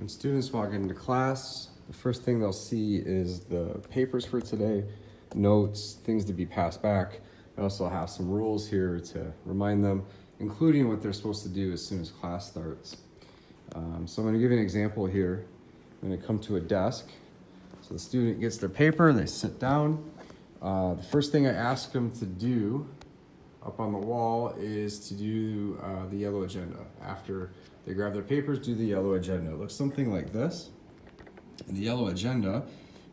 When students walk into class, the first thing they'll see is the papers for today, notes, things to be passed back. I also have some rules here to remind them, including what they're supposed to do as soon as class starts. So I'm going to give you an example here. I'm going to come to a desk. So the student gets their paper, they sit down. The first thing I ask them to do up on the wall is to do the yellow agenda. After they grab their papers, do the yellow agenda. It looks something like this. And the yellow agenda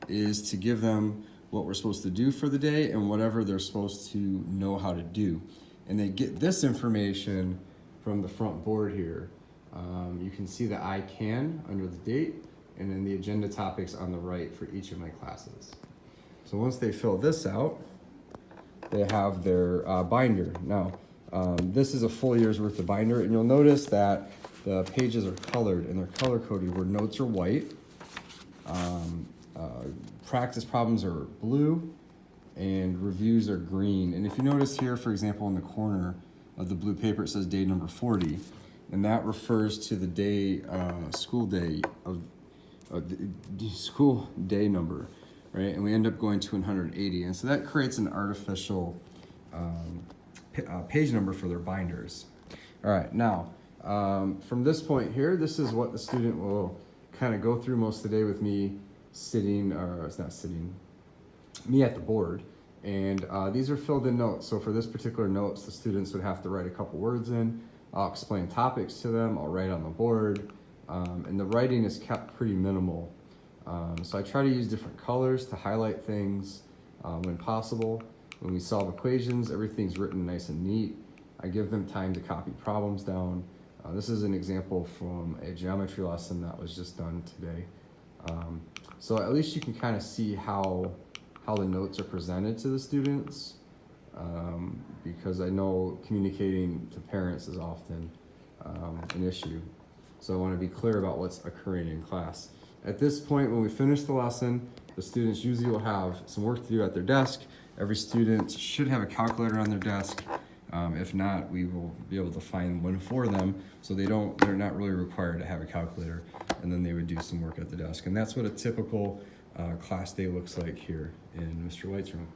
is to give them what we're supposed to do for the day and whatever they're supposed to know how to do. And they get this information from the front board here. You can see the I can under the date, and then the agenda topics on the right for each of my classes. So once they fill this out, they have their binder. Now, this is a full year's worth of binder, and you'll notice that the pages are colored, and they're color-coded where notes are white, practice problems are blue, and reviews are green. And if you notice here, for example, in the corner of the blue paper, it says day number 40, and that refers to the day, school day of the school day number, right? And we end up going to 180, and so that creates an artificial page number for their binders. All right, now from this point here, this is what the student will kind of go through most of the day with me sitting, or it's not sitting, me at the board. And these are filled in notes. So for this particular notes, the students would have to write a couple words in. I'll explain topics to them, I'll write on the board, and the writing is kept pretty minimal. So I try to use different colors to highlight things when possible. When we solve equations, everything's written nice and neat. I give them time to copy problems down. This is an example from a geometry lesson that was just done today. So at least you can kind of see how the notes are presented to the students, because I know communicating to parents is often an issue. So I want to be clear about what's occurring in class. At this point, when we finish the lesson, the students usually will have some work to do at their desk. Every student should have a calculator on their desk. If not, we will be able to find one for them, so they're not really required to have a calculator, and then they would do some work at the desk. And that's what a typical class day looks like here in Mr. White's room.